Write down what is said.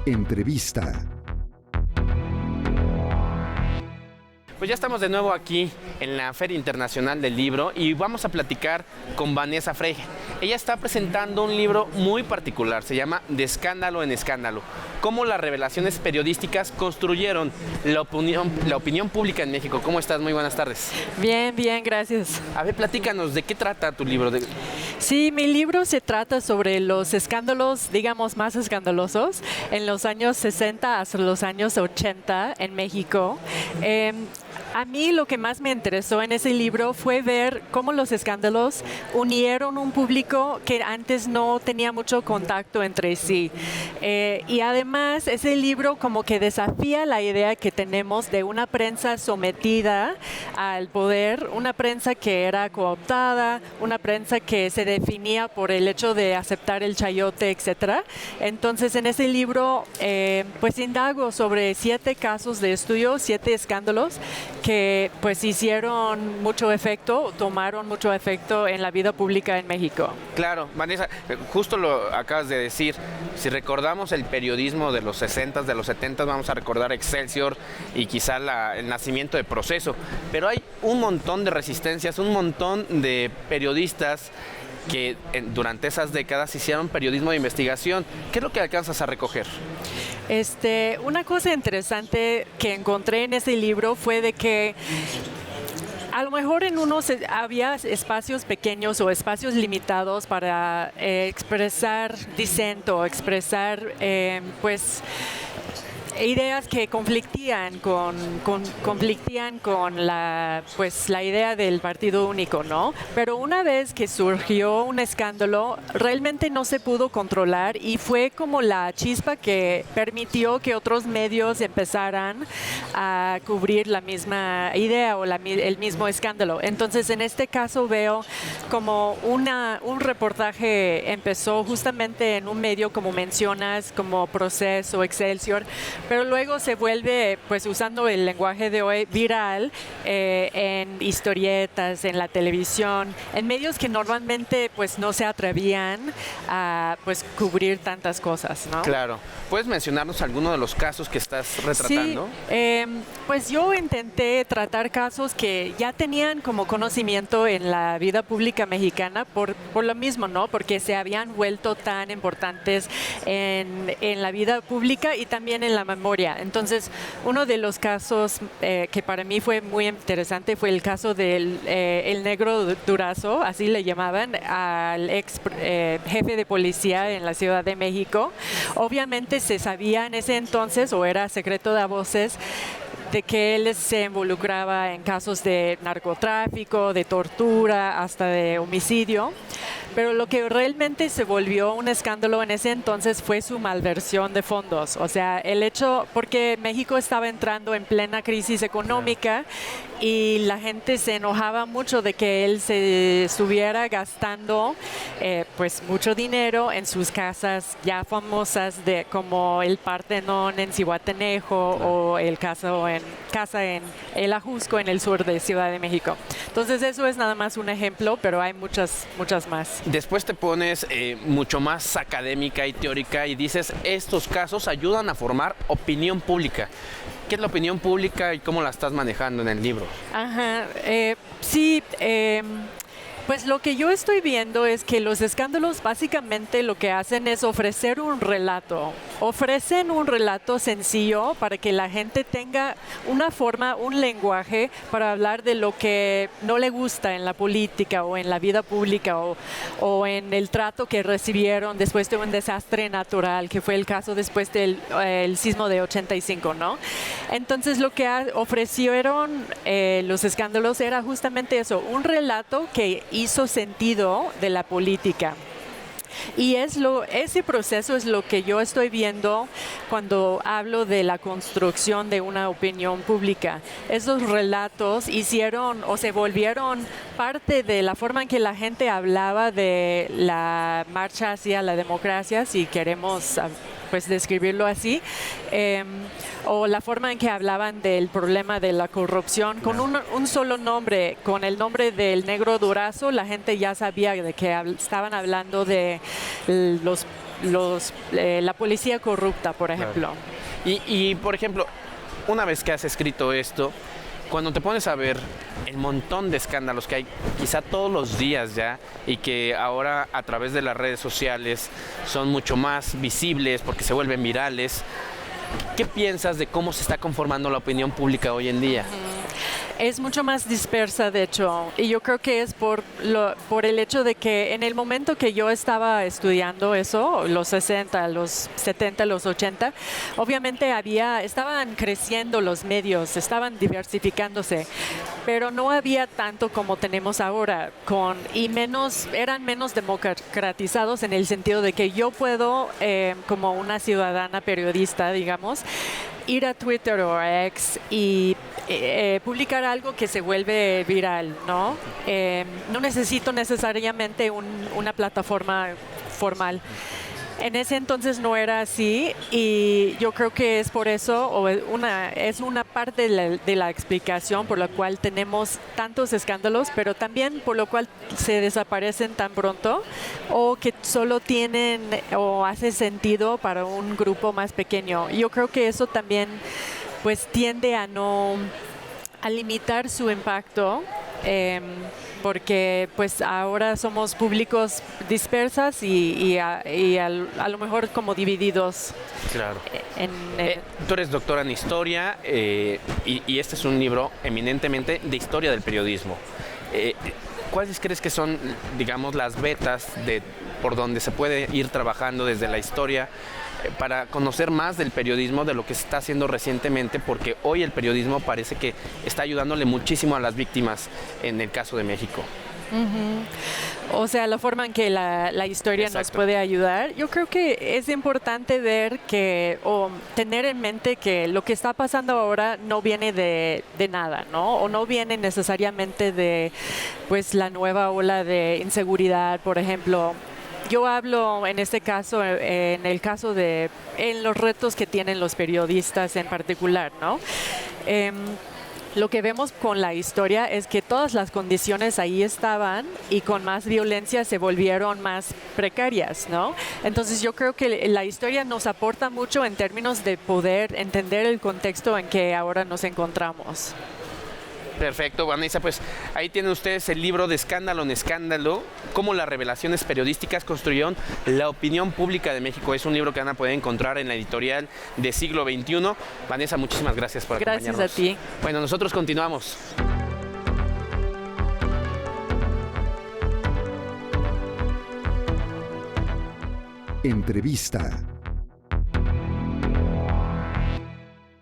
Entrevista. Pues ya estamos de nuevo aquí en la Feria Internacional del Libro y vamos a platicar con Vanessa Frege. Ella está presentando un libro muy particular, se llama De escándalo en escándalo, cómo las revelaciones periodísticas construyeron la opinión pública en México. ¿Cómo estás? Muy buenas tardes. Bien, gracias. A ver, platícanos, ¿de qué trata tu libro? Sí, mi libro se trata sobre los escándalos, digamos, más escandalosos en los años 60 hasta los años 80 en México. A mí lo que más me interesó en ese libro fue ver cómo los escándalos unieron un público que antes no tenía mucho contacto entre sí. Y además ese libro como que desafía la idea que tenemos de una prensa sometida al poder, una prensa que era cooptada, una prensa que se definía por el hecho de aceptar el chayote, etcétera. Entonces en ese libro pues indago sobre 7 casos de estudio, 7 escándalos que pues hicieron mucho efecto, tomaron mucho efecto en la vida pública en México. Claro, Vanessa, justo lo acabas de decir, si recordamos el periodismo de los 60s, de los 70s, vamos a recordar Excelsior y quizá el nacimiento de Proceso, pero hay un montón de resistencias, un montón de periodistas que durante esas décadas hicieron periodismo de investigación. ¿Qué es lo que alcanzas a recoger? Una cosa interesante que encontré en ese libro fue de que a lo mejor en unos había espacios pequeños o espacios limitados para expresar disento, expresar pues ideas que conflictían con la idea del partido único, ¿no? Pero una vez que surgió un escándalo, realmente no se pudo controlar y fue como la chispa que permitió que otros medios empezaran a cubrir la misma idea o el mismo escándalo. Entonces, en este caso veo como un reportaje empezó justamente en un medio, como mencionas, como Proceso, Excelsior, pero luego se vuelve, pues usando el lenguaje de hoy, viral en historietas, en la televisión, en medios que normalmente pues no se atrevían a pues cubrir tantas cosas, ¿no? Claro. ¿Puedes mencionarnos alguno de los casos que estás retratando? Sí, pues yo intenté tratar casos que ya tenían como conocimiento en la vida pública mexicana por lo mismo, ¿no? Porque se habían vuelto tan importantes en la vida pública y también en la memoria. Entonces, uno de los casos que para mí fue muy interesante fue el caso del el negro Durazo, así le llamaban, al ex jefe de policía en la Ciudad de México. Obviamente se sabía en ese entonces, o era secreto de a voces, de que él se involucraba en casos de narcotráfico, de tortura, hasta de homicidio. Pero lo que realmente se volvió un escándalo en ese entonces fue su malversión de fondos. O sea, el hecho, porque México estaba entrando en plena crisis económica y la gente se enojaba mucho de que él se estuviera gastando pues mucho dinero en sus casas ya famosas como el Partenón en Zihuatanejo o el casa en El Ajusco en el sur de Ciudad de México. Entonces eso es nada más un ejemplo, pero hay muchas más. Después te pones mucho más académica y teórica y dices, estos casos ayudan a formar opinión pública. ¿Qué es la opinión pública y cómo la estás manejando en el libro? Ajá, sí, pues lo que yo estoy viendo es que los escándalos básicamente lo que hacen es ofrecer un relato. Ofrecen un relato sencillo para que la gente tenga una forma, un lenguaje para hablar de lo que no le gusta en la política o en la vida pública o en el trato que recibieron después de un desastre natural, que fue el caso después del el sismo de 85, ¿no? Entonces lo que ofrecieron los escándalos era justamente eso, un relato que hizo sentido de la política. Y ese proceso es lo que yo estoy viendo cuando hablo de la construcción de una opinión pública. Esos relatos hicieron o se volvieron parte de la forma en que la gente hablaba de la marcha hacia la democracia, si queremos pues describirlo así, o la forma en que hablaban del problema de la corrupción, con un solo nombre, con el nombre del Negro Durazo, la gente ya sabía de que estaban hablando de la policía corrupta, por ejemplo. Y, por ejemplo, una vez que has escrito esto, cuando te pones a ver el montón de escándalos que hay quizá todos los días ya y que ahora a través de las redes sociales son mucho más visibles porque se vuelven virales, ¿qué piensas de cómo se está conformando la opinión pública hoy en día? Es mucho más dispersa, de hecho, y yo creo que es por el hecho de que en el momento que yo estaba estudiando eso, los 60, los 70, los 80, obviamente estaban creciendo los medios, estaban diversificándose, pero no había tanto como tenemos ahora, eran menos democratizados en el sentido de que yo puedo, como una ciudadana periodista, digamos, ir a Twitter o a X y publicar algo que se vuelve viral, ¿no? No necesito necesariamente una plataforma formal. En ese entonces no era así y yo creo que es por eso, es una parte de la explicación por la cual tenemos tantos escándalos, pero también por lo cual se desaparecen tan pronto o que solo tienen o hace sentido para un grupo más pequeño. Yo creo que eso también pues tiende a limitar su impacto. Porque pues ahora somos públicos dispersas y a lo mejor como divididos. Claro. Tú eres doctora en historia y este es un libro eminentemente de historia del periodismo. ¿Cuáles crees que son, digamos, las vetas por donde se puede ir trabajando desde la historia para conocer más del periodismo, de lo que se está haciendo recientemente, porque hoy el periodismo parece que está ayudándole muchísimo a las víctimas en el caso de México? O sea, la forma en que la historia Exacto. nos puede ayudar. Yo creo que es importante ver o tener en mente que lo que está pasando ahora no viene de nada, ¿no? O no viene necesariamente de pues la nueva ola de inseguridad, por ejemplo. Yo hablo en este caso, en los retos que tienen los periodistas en particular, ¿no? Lo que vemos con la historia es que todas las condiciones ahí estaban y con más violencia se volvieron más precarias, ¿no? Entonces yo creo que la historia nos aporta mucho en términos de poder entender el contexto en que ahora nos encontramos. Perfecto, Vanessa, pues ahí tienen ustedes el libro de Escándalo en Escándalo, cómo las revelaciones periodísticas construyeron la opinión pública de México. Es un libro que van a poder encontrar en la editorial de Siglo XXI. Vanessa, muchísimas gracias por acompañarnos. Gracias a ti. Bueno, nosotros continuamos. Entrevista.